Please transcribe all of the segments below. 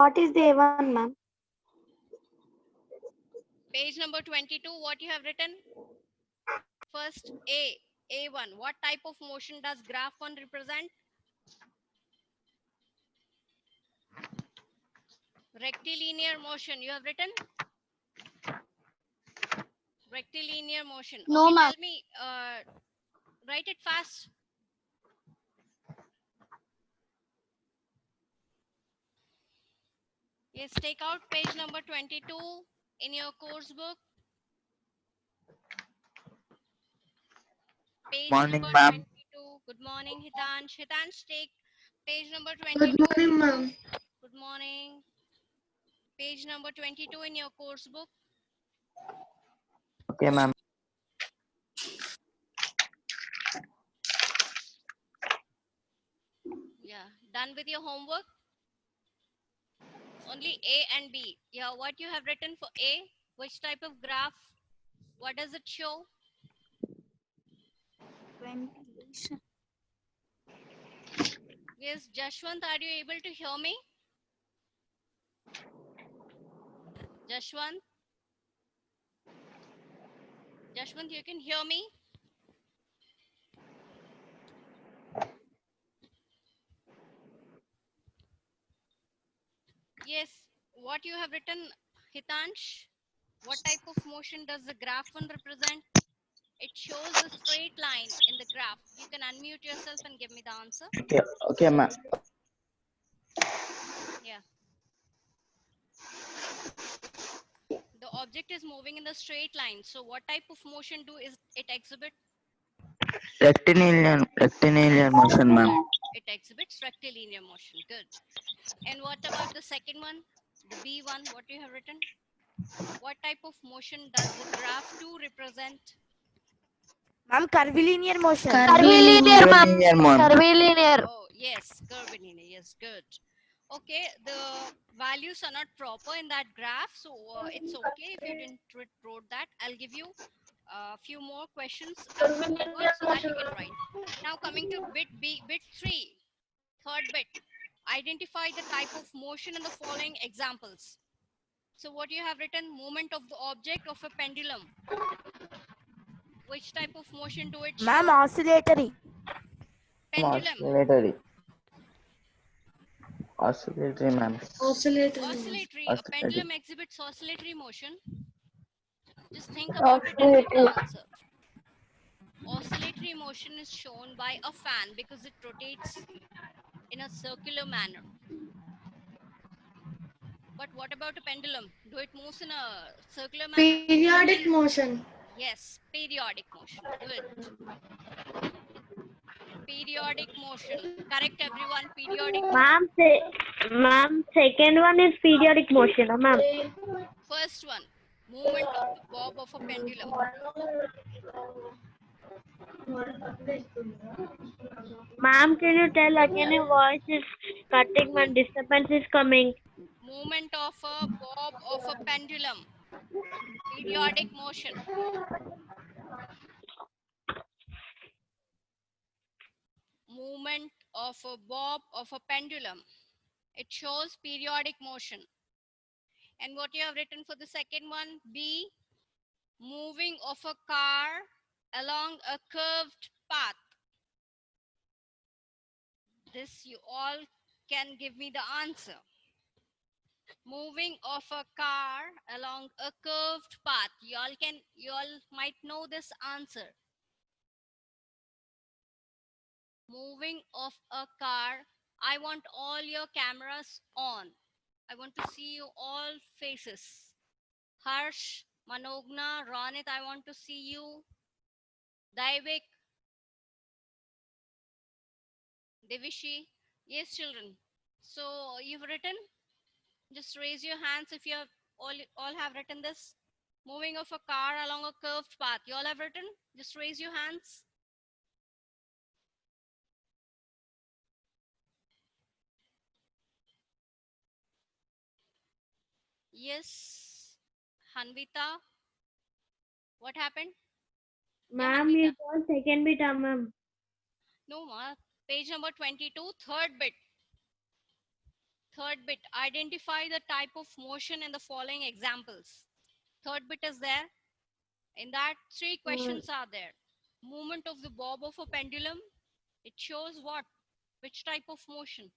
What is the A1, ma'am? Page number 22, what you have written? First, A1. What type of motion does graph 1 represent? Rectilinear motion. You have written? Rectilinear motion. No, Okay, ma'am. tell me, write it fast. Yes, take out page number 22 in your course book. Page Morning, number ma'am. 22. Good morning, Hitansh. Hitansh, take page number Good 22. morning, ma'am. Good morning. Page number 22 in your course book. Okay, ma'am. Yeah, done with your homework? Only A and B. Yeah, what you have written for A? Which type of graph? What does it show? Ventilation. Yes, Jashwant, are you able to hear me? Jashwant? Jashwant, you can hear me? Yes, what you have written, Hitansh? What type of motion does the graph one represent? It shows a straight line in the graph. You can unmute yourself and give me the answer. Okay, okay, ma'am. Yeah. The object is moving in the straight line. So what type of motion do is it exhibit? Rectilinear motion, ma'am. Good. It exhibits rectilinear motion. Good. And what about the second one? The B one, what you have written? What type of motion does the graph 2 represent? Ma'am, curvilinear motion. Curvilinear, ma'am. Curvilinear, ma'am. Curvilinear. Oh, yes, curvilinear. Yes, good. Okay, the values are not proper in that graph, so it's okay if you didn't wrote that. I'll give you a few more questions afterwards so that you can write. Now coming to bit B, bit 3, third bit. Identify the type of motion in the following examples. So what you have written, movement of the object of a pendulum. Which type of motion do it show? Ma'am, oscillatory. Pendulum. Oscillatory, ma'am. Oscillatory. A Oscillatory. pendulum exhibits oscillatory motion. Just think about it and give the answer. Oscillatory motion is shown by a fan because it rotates in a circular manner. But what about a pendulum? Do it moves in a circular manner? Periodic motion. Yes, periodic motion. Good. Periodic motion. Correct, everyone. Periodic motion. Ma'am, second one is periodic motion, ma'am. First one, movement of the bob of a pendulum. Ma'am, can you tell again? Your voice is cutting and disturbance is coming. Movement of a bob of a pendulum. Periodic motion. Movement of a bob of a pendulum. It shows periodic motion. And what you have written for the second one, B, moving of a car along a curved path. This you all can give me the answer. Moving of a car along a curved path. You all might know this answer. Moving of a car. I want all your cameras on. I want to see you all faces. Harsh, Manogna, Ronit, I want to see you. Daivik, Devishi. Yes, children. So you've written? Just raise your hands if you have all have written this. Moving of a car along a curved path. You all have written? Just raise your hands. Yes. Hanvita. What happened? Yeah, Ma'am, Hanvita. you told second bit, ma'am. No, ma. Page number 22, third bit. Third bit, identify the type of motion in the following examples. Third bit is there. In that, three questions are there. Movement of the bob of a pendulum. It shows what? Which type of motion?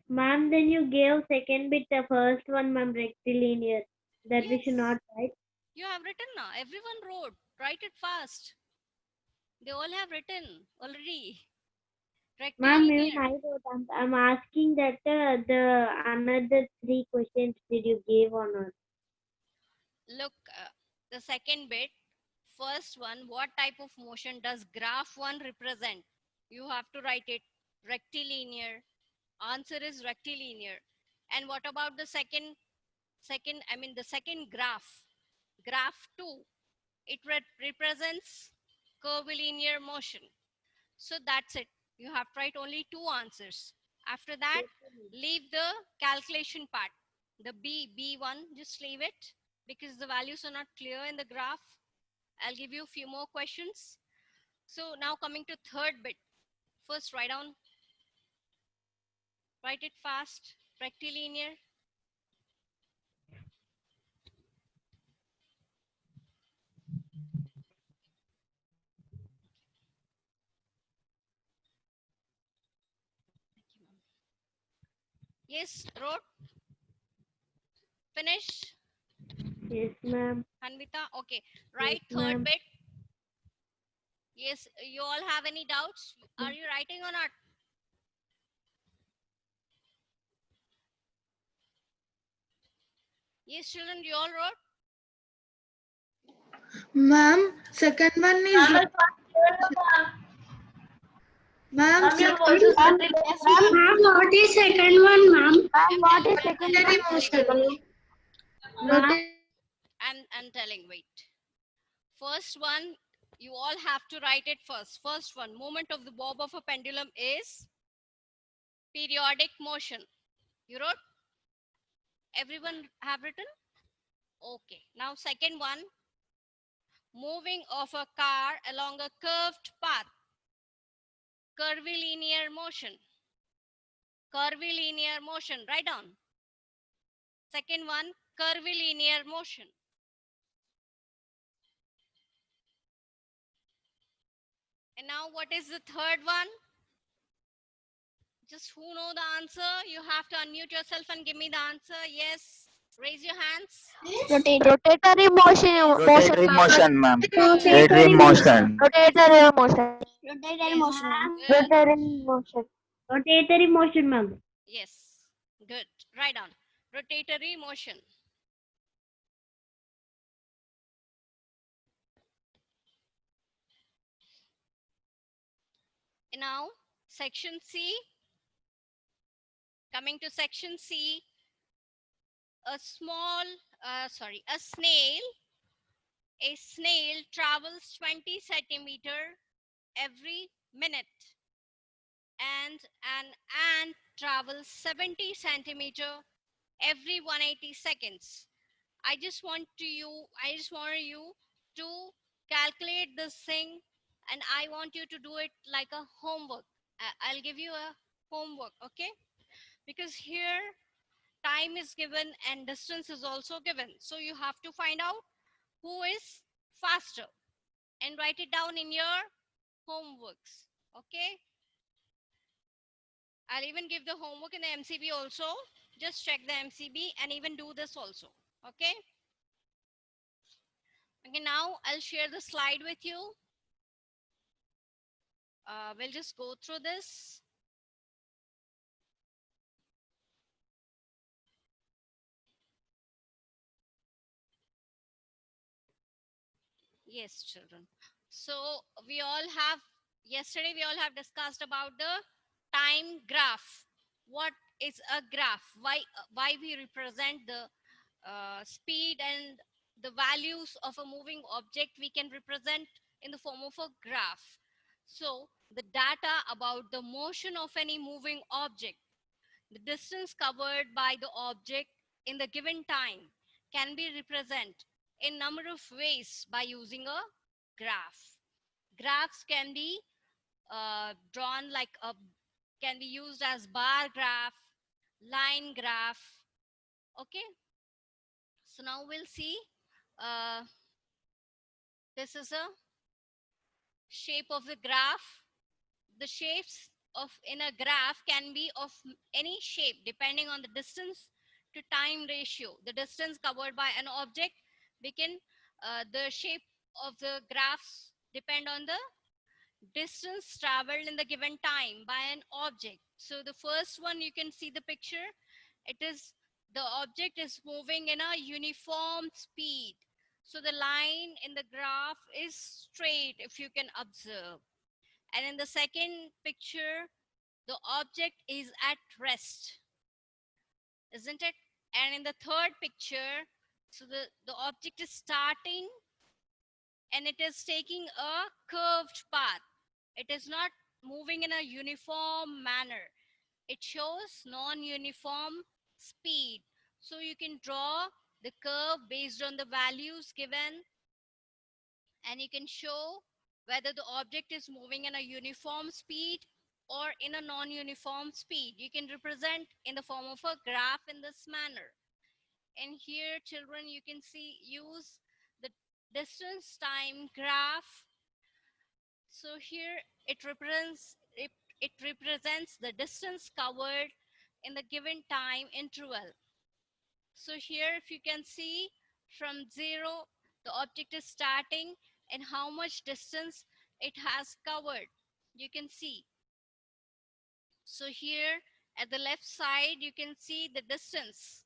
Ma'am, then you gave second bit the first one, ma'am, rectilinear. That we should Yes. not write. You have written now. Everyone wrote. Write it fast. They all have written already. Ma'am, even Rectilinear. I wrote. I'm asking that the another three questions did you give or not? Look, the second bit. First one, what type of motion does graph 1 represent? You have to write it rectilinear. Answer is rectilinear. And what about the second, the second graph? Graph 2, it represents curvilinear motion. So that's it. You have to write only two answers. After that, leave the calculation part. The B1, just leave it because the values are not clear in the graph. I'll give you a few more questions. So now coming to third bit. First, write it fast. Rectilinear. Yes, wrote. Finish. Yes, ma'am. Hanvita. Okay. Yes, Write third ma'am. bit. Yes, you all have any doubts? Are you writing or not? Yes, children, you all wrote? Ma'am, second one is ma'am, second Ma'am, what is second one, ma'am? what is secondary motion? I'm telling, wait. First one, you all have to write it first. First one, movement of the bob of a pendulum is periodic motion. You wrote? Everyone have written? Okay. Now second one, moving of a car along a curved path. Curvilinear motion. Curvilinear motion. Write down. Second one, curvilinear motion. And now what is the third one? Just who know the answer? You have to unmute yourself and give me the answer. Yes. Raise your hands. Rotatory motion. Rotatory motion, ma'am. Rotatory Rotatory motion. Rotatory motion. Rotatory Yes. motion. Good. Rotatory motion. Rotatory motion, ma'am. Yes. Good. Write down. Rotatory motion. Now, section C. Coming to section C, a snail travels 20 centimeter every minute and an ant travels 70 centimeter every 180 seconds. I just want you to calculate this thing and I want you to do it like a homework. I'll give you a homework, okay? Because here time is given and distance is also given. So you have to find out who is faster and write it down in your homeworks, okay? I'll even give the homework in the MCB also. Just check the MCB and even do this also, okay? Okay, now I'll share the slide with you. We'll just go through this. Yes, children. So yesterday we all have discussed about the time graph. What is a graph? Why we represent the speed and the values of a moving object we can represent in the form of a graph. So the data about the motion of any moving object, the distance covered by the object in the given time can be represented in number of ways by using a graph. Graphs can be drawn like can be used as bar graph, line graph. Okay, so now we'll see. Uh, this is a shape of the graph. The shapes of in a graph can be of any shape depending on the distance to time ratio. The distance covered by an object, we can the shape of the graphs depend on the distance traveled in the given time by an object. So the first one, you can see the picture. It is the object is moving in a uniform speed. So the line in the graph is straight, if you can observe. And in the second picture, the object is at rest, isn't it? And in the third picture, so the object is starting and it is taking a curved path. It is not moving in a uniform manner. It shows non-uniform speed. So you can draw the curve based on the values given, and you can show whether the object is moving in a uniform speed or in a non-uniform speed. You can represent in the form of a graph in this manner. And here, children, you can see use the distance time graph. So here it represents the distance covered in the given time interval. So here, if you can see, from 0 the object is starting and how much distance it has covered, you can see. So here at the left side you can see the distance,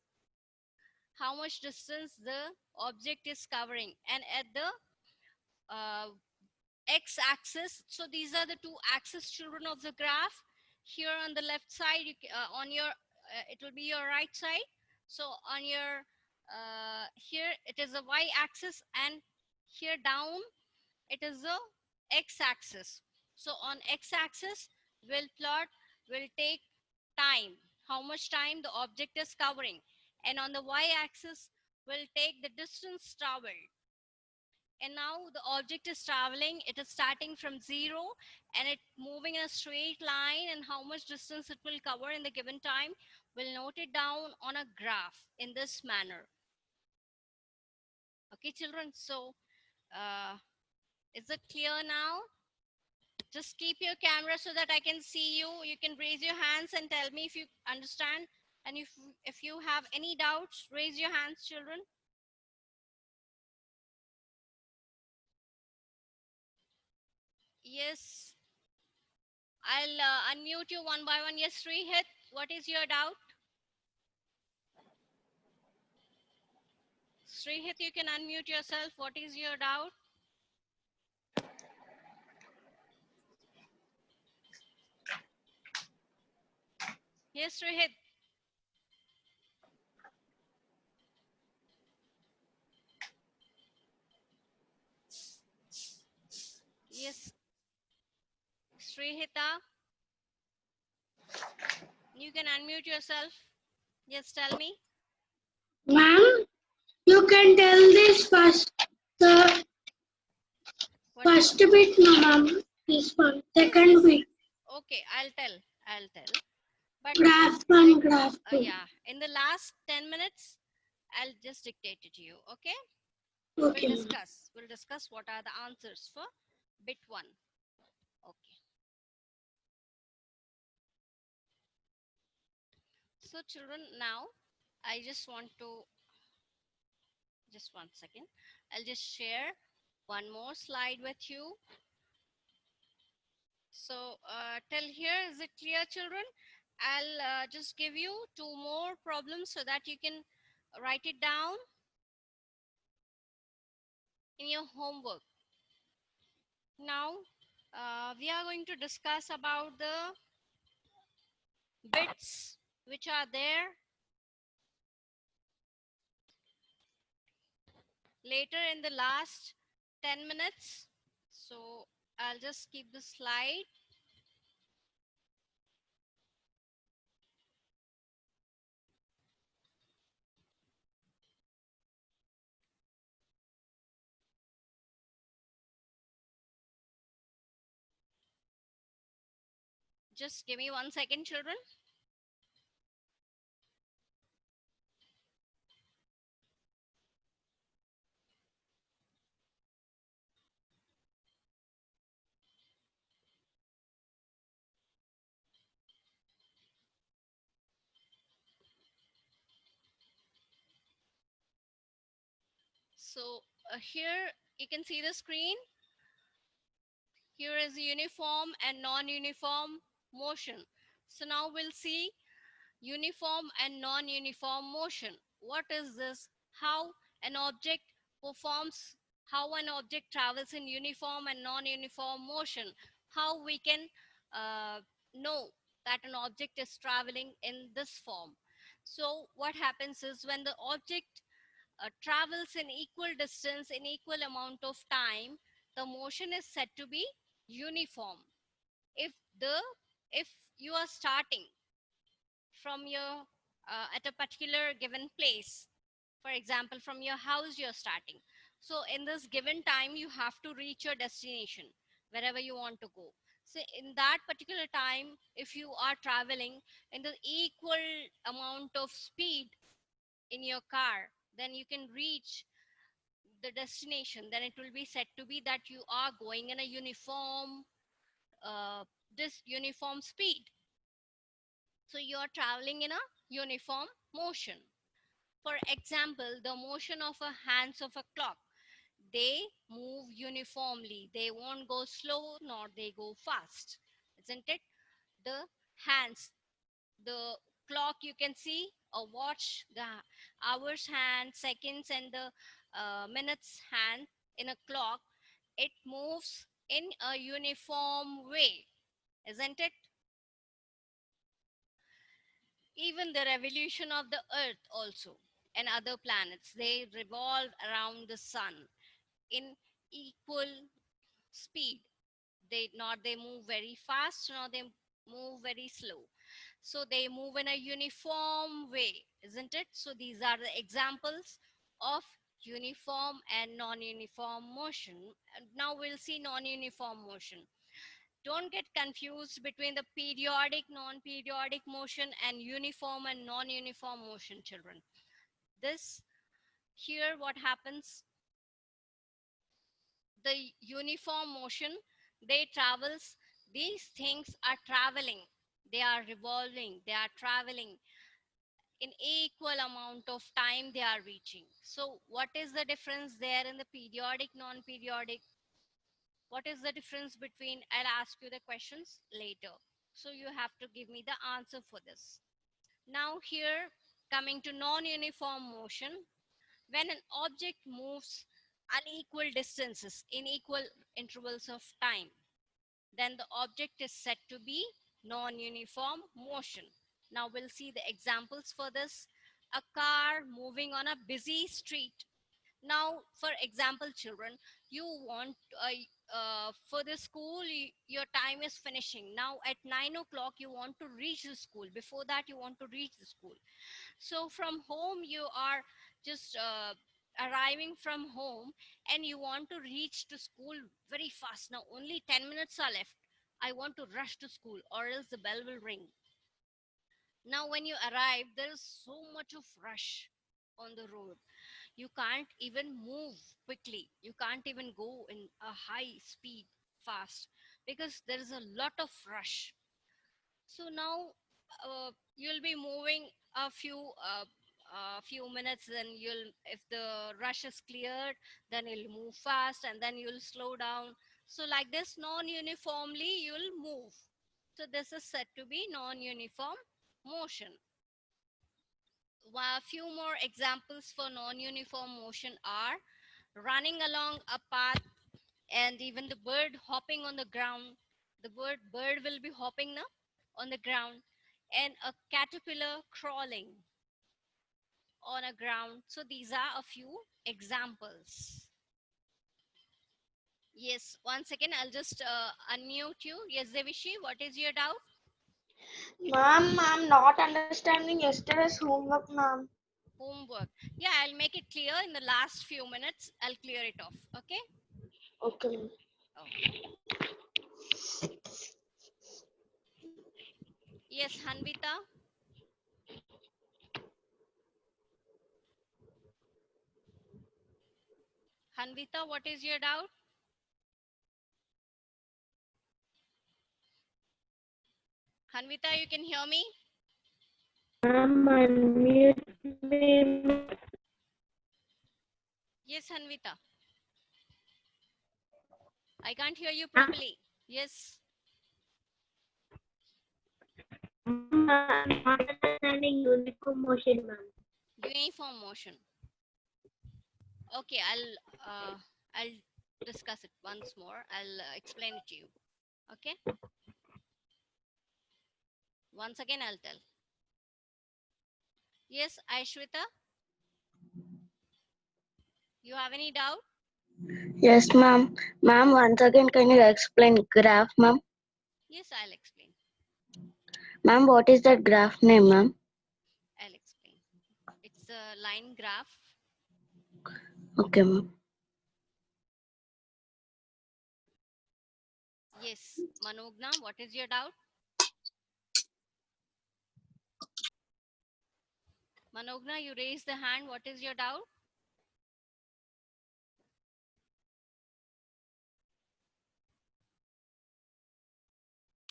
how much distance the object is covering, and at the x-axis, so these are the two axis, children, of the graph. Here on the left side, on your it will be your right side. So on your here it is a y-axis, and here down it is the x-axis. So on x-axis will take time, how much time the object is covering, and on the y-axis will take the distance traveled. And now the object is traveling, it is starting from 0 and it moving in a straight line, and how much distance it will cover in the given time, we'll note it down on a graph in this manner. Okay, children, so is it clear now? Just keep your camera so that I can see you. You can raise your hands and tell me if you understand, and if you have any doubts, raise your hands, children. Yes, I'll unmute you one by one. Yes, Srihit, what is your doubt? Srihit, you can unmute yourself. What is your doubt? Yes, Srihit. Yes, Srihita, you can unmute yourself. Yes, tell me. Ma'am, you can tell this first. The What first bit, no, ma'am. This one. Second bit. Okay, I'll tell. But Graph one, graph two. yeah, in the last 10 minutes, I'll just dictate it to you. Okay? Okay, We'll ma'am. discuss. We'll discuss what are the answers for bit 1. Okay. So children, now I just want to, just 1 second. I'll just share one more slide with you. So till here, is it clear, children? I'll just give you 2 more problems so that you can write it down in your homework. Now, we are going to discuss about the bits which are there later in the last 10 minutes. So I'll just keep the slide. Just give me 1 second, children. So here you can see the screen. Here is uniform and non-uniform motion. So now we'll see uniform and non-uniform motion. What is this? How an object performs, how an object travels in uniform and non-uniform motion. How we can know that an object is traveling in this form. So what happens is when the object travels in equal distance in equal amount of time, the motion is said to be uniform. If the if you are starting from your at a particular given place, for example from your house you're starting, so in this given time you have to reach your destination wherever you want to go. So in that particular time, if you are traveling in the equal amount of speed in your car, then you can reach the destination. Then it will be said to be that you are going in a uniform this uniform speed. So you are traveling in a uniform motion. For example, the motion of a hands of a clock, they move uniformly. They won't go slow nor they go fast, isn't it? The hands, the clock, you can see a watch, the hours hand, seconds, and the minutes hand in a clock. It moves in a uniform way, isn't it? Even the revolution of the earth also and other planets, they revolve around the sun in equal speed. They not they move very fast nor they move very slow. So they move in a uniform way, isn't it? So these are the examples of uniform and non-uniform motion. And now we'll see non-uniform motion. Don't get confused between the periodic, non-periodic motion and uniform and non-uniform motion, children. This here what happens, the uniform motion, they travels, these things are traveling, they are revolving, they are traveling in equal amount of time they are reaching. So what is the difference there in the periodic, non-periodic? What is the difference between? I'll ask you the questions later, so you have to give me the answer for this. Now here, coming to non-uniform motion, when an object moves unequal distances in equal intervals of time, then the object is said to be non-uniform motion. Now we'll see the examples for this. A car moving on a busy street. Now, for example, children, you want for the school, your time is finishing. Now at 9 o'clock, you want to reach the school. Before that, you want to reach the school. So from home, you are just arriving from home and you want to reach to school very fast. Now only 10 minutes are left. I want to rush to school or else the bell will ring. Now when you arrive, there is so much of rush on the road. You can't even move quickly. You can't even go in a high speed fast because there is a lot of rush. So now you'll be moving a few minutes, then you'll, if the rush is cleared, then you'll move fast and then you'll slow down. So like this, non-uniformly you'll move. So this is said to be non-uniform motion. A few more examples for non-uniform motion are running along a path, and even the bird hopping on the ground. The bird will be hopping now on the ground, and a caterpillar crawling on a ground. So these are a few examples. Yes, one second, I'll just unmute you. Yes, Devishi, what is your doubt? Ma'am, I'm not understanding yesterday's homework, ma'am. Homework. Yeah, I'll make it clear in the last few minutes. I'll clear it off. Okay. Okay, ma'am. Okay. Yes, Hanvita. Hanvita, what is your doubt? Hanvita, you can hear me? Unmute me. Yes, Hanvita. I can't hear you properly. Yes. I'm not understanding uniform motion, ma'am. Uniform motion. Okay, I'll discuss it once more. I'll explain it to you. Okay. Once again, I'll tell. Yes, Aishwita, you have any doubt? Yes, ma'am. Ma'am, once again, can you explain graph, ma'am? Yes, I'll explain. Ma'am, what is that graph name, ma'am? I'll explain. It's a line graph. Okay, ma'am. Yes, Manogna, what is your doubt? Manogna, you raised the hand. What is your doubt?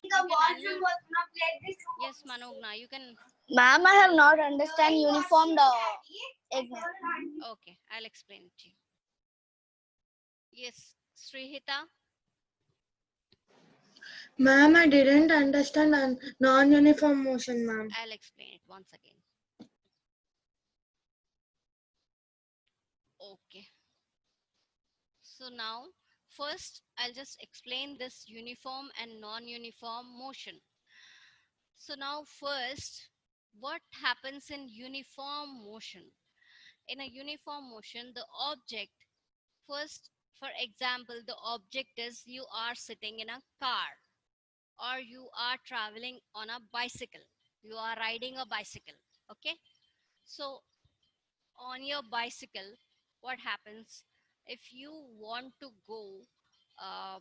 You can unmute. Yes, Manogna, you can. Ma'am, I have not understand uniform the exam. Okay, I'll explain it to you. Yes, Srihita. Ma'am, I didn't understand non-uniform motion, ma'am. I'll explain it once again. Okay. So now, first, I'll just explain this uniform and non-uniform motion. So now, first, what happens in uniform motion? In a uniform motion, the object, first, for example, the object is you are sitting in a car or you are traveling on a bicycle. You are riding a bicycle. Okay. So on your bicycle, what happens if you want to go uh,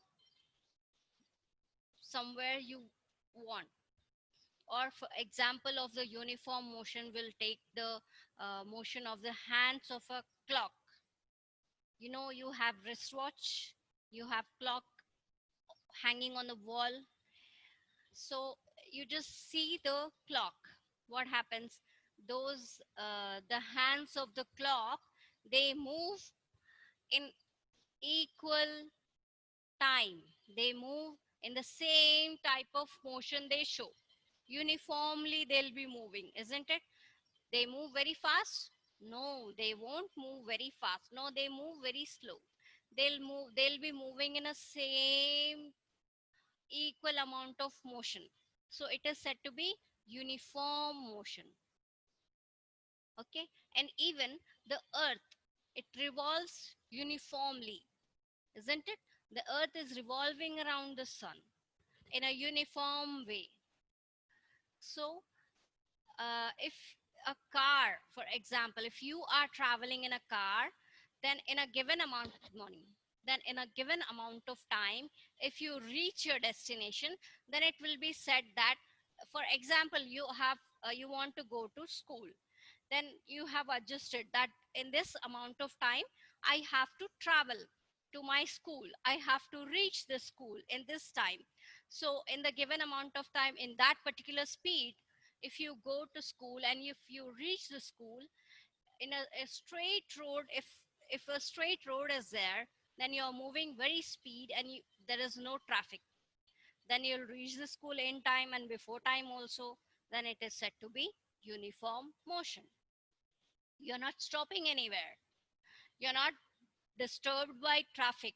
somewhere you want? Or for example of the uniform motion, will take the motion of the hands of a clock. You know, you have wristwatch, you have clock hanging on the wall. So you just see the clock. What happens? Those the hands of the clock, they move in equal time. They move in the same type of motion they show. Uniformly, they'll be moving, isn't it? They move very fast? No, they won't move very fast. No, they move very slow. They'll be moving in a same equal amount of motion. So it is said to be uniform motion. Okay, and even the earth, it revolves uniformly, isn't it? The earth is revolving around the sun in a uniform way. So if a car, for example, if you are traveling in a car, then in a given amount of money, then in a given amount of time, if you reach your destination, then it will be said that, for example, you want to go to school, then you have adjusted that in this amount of time I have to travel to my school, I have to reach the school in this time. So in the given amount of time, in that particular speed, if you go to school and if you reach the school in a straight road, if a straight road is there, then you're moving very speed and there is no traffic, then you'll reach the school in time and before time also, then it is said to be uniform motion. You're not stopping anywhere, you're not disturbed by traffic.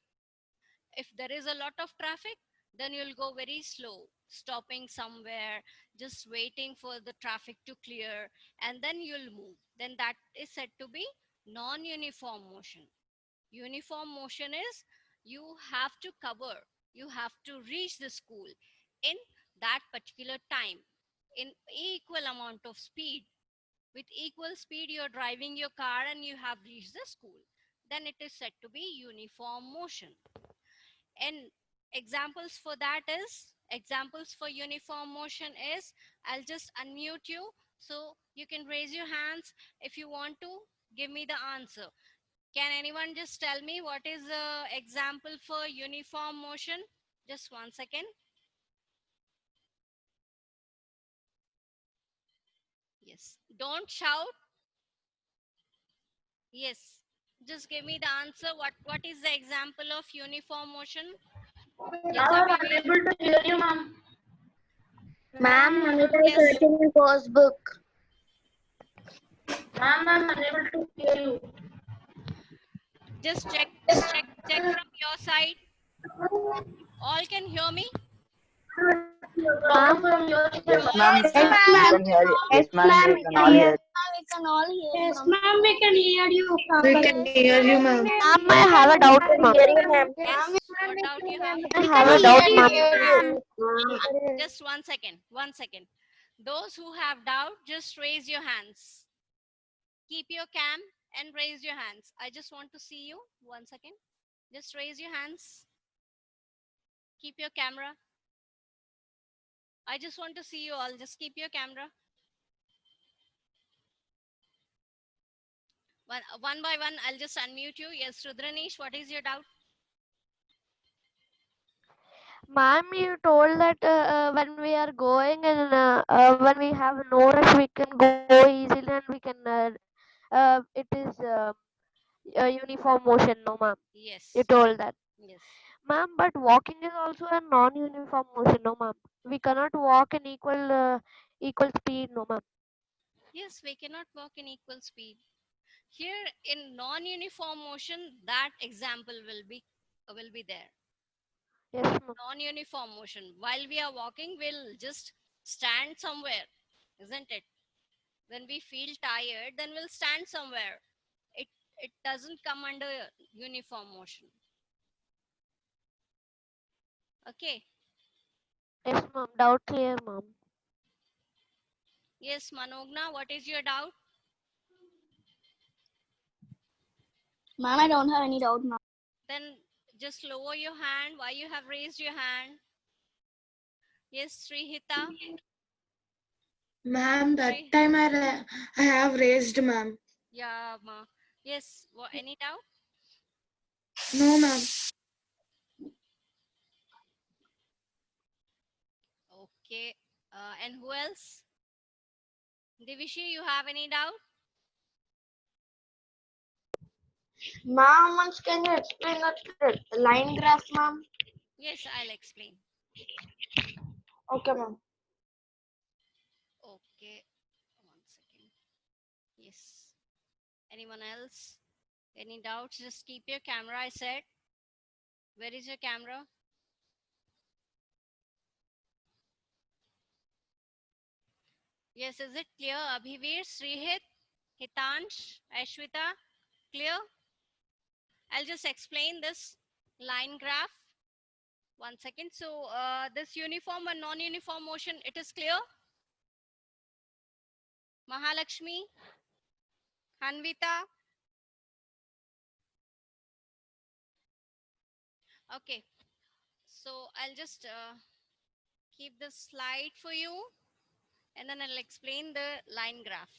If there is a lot of traffic, then you'll go very slow, stopping somewhere, just waiting for the traffic to clear, and then you'll move. Then that is said to be non-uniform motion. Uniform motion is you have to cover, you have to reach the school in that particular time, in equal amount of speed. With equal speed, you're driving your car and you have reached the school. Then it is said to be uniform motion. And examples for uniform motion is, I'll just unmute you so you can raise your hands if you want to give me the answer. Can anyone just tell me what is the example for uniform motion? Just 1 second. Yes, don't shout. Yes, Just give me the answer. What is the example of uniform motion? Yes, Now I'm Abhivir. unable to hear you, ma'am. Ma'am, Anita is Yes. searching in course book. Ma'am, I'm unable to hear you. Just check from your side. All can hear me? Problem from your side, Yes, ma'am. ma'am. We can hear you. Yes, ma'am. We can all hear. We can all hear. Yes, ma'am, we can hear you. We can hear you, ma'am. Ma'am, I have a doubt, ma'am. Yes. What doubt you have? I have a doubt, ma'am. Just 1 second. 1 second. Those who have doubt, just raise your hands. Keep your cam and raise your hands. I just want to see you. 1 second. Just raise your hands. Keep your camera. I just want to see you all. Just keep your camera. One by one, I'll just unmute you. Yes, Rudranish, what is your doubt? Ma'am, you told that when we are going and when we have no rush, we can go easily and we can. It is a uniform motion, no, ma'am. Yes. You told that, Yes. ma'am. But walking is also a non-uniform motion, no, ma'am. We cannot walk in equal speed, no, ma'am. Yes, we cannot walk in equal speed. Here in non-uniform motion, that example will be there. Yes, ma'am. Non-uniform motion. While we are walking, we'll just stand somewhere, isn't it? When we feel tired, then we'll stand somewhere. It doesn't come under uniform motion. Okay. Yes, ma'am. Doubt clear, ma'am. Yes, Manogna, what is your doubt? Ma'am, I don't have any doubt, ma'am. Then just lower your hand. Why you have raised your hand? Yes, Srihita. Ma'am, that Sri- time I have raised, ma'am. Yeah, ma. Yes. Any doubt? No, ma'am. Okay. And who else? Divishi, you have any doubt? Ma'am, once can you explain that line graph, ma'am? Yes, I'll explain. Okay, ma'am. Okay. 1 second. Yes. Anyone else? Any doubts? Just keep your camera, I said. Where is your camera? Yes, is it clear? Abhivir, Srihit, Hitansh, Ashwita, clear? I'll just explain this line graph. 1 second. So this uniform and non-uniform motion, it is clear? Mahalakshmi, Hanvita. Okay. So I'll just keep this slide for you and then I'll explain the line graph.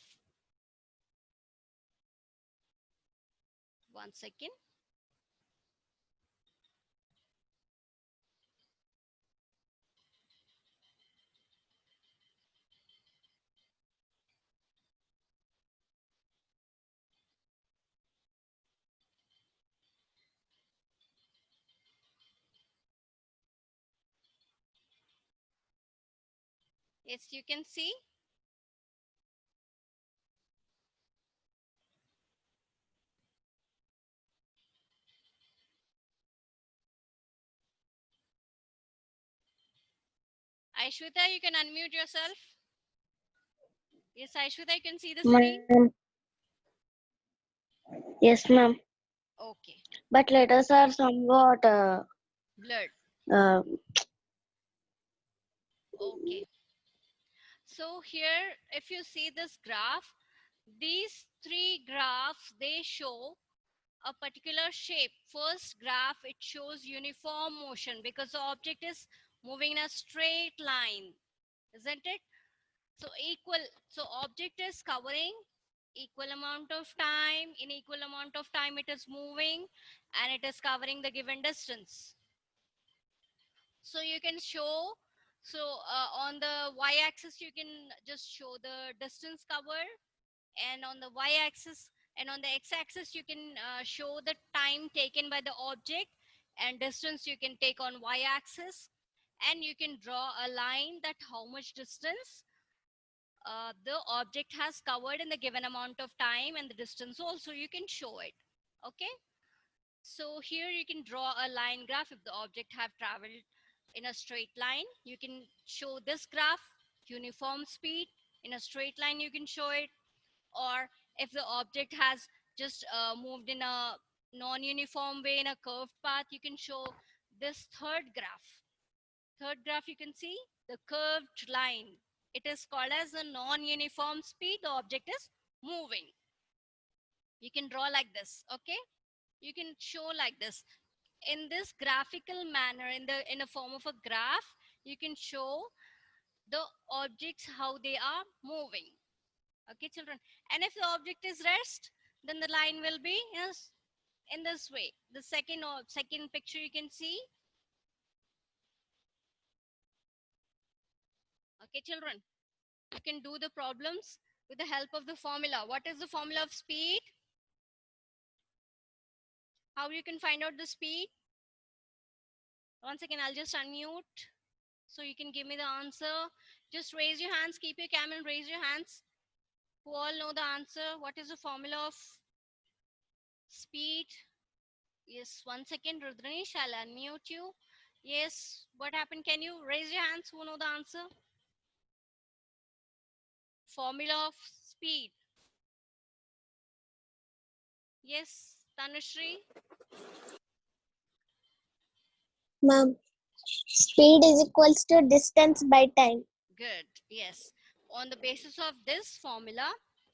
1 second. Yes, you can see. Aishwita, you can unmute yourself. Yes, Aishwita, you can see the screen. Ma'am. Yes, ma'am. Okay. But letters are somewhat Blurred. uh, Okay. So here, if you see this graph, these three graphs, they show a particular shape. First graph, it shows uniform motion because the object is moving in a straight line, isn't it? So object is covering equal amount of time. In equal amount of time, it is moving and it is covering the given distance. So you can show, on the y-axis, you can just show the distance covered, and on the y-axis, And on the x-axis, you can show the time taken by the object, and distance you can take on y-axis. And you can draw a line that how much distance the object has covered in the given amount of time, and the distance also you can show it. Okay, so here you can draw a line graph. If the object have traveled in a straight line, you can show this graph. Uniform speed in a straight line, you can show it. Or if the object has just moved in a non-uniform way in a curved path, you can show this third graph. You can see the curved line. It is called as a non-uniform speed. The object is moving. You can draw like this. Okay, you can show like this in this graphical manner, in the form of a graph. You can show the objects how they are moving. Okay, children. And if the object is rest, then the line will be in this way. The second picture you can see. Okay, children, you can do the problems with the help of the formula. What is the formula of speed? How you can find out the speed? Once again, I'll just unmute so you can give me the answer. Just raise your hands. Keep your camera and raise your hands. Who all know the answer? What is the formula of speed? Yes, 1 second, Rudranish, I'll unmute you. Yes, what happened? Can you raise your hands who know the answer? Formula of speed. Yes, Tanushree. Ma'am, speed is equals to distance by time. Good. Yes. On the basis of this formula,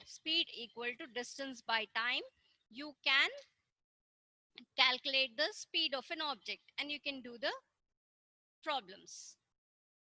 speed equal to distance by time, you can calculate the speed of an object and you can do the problems.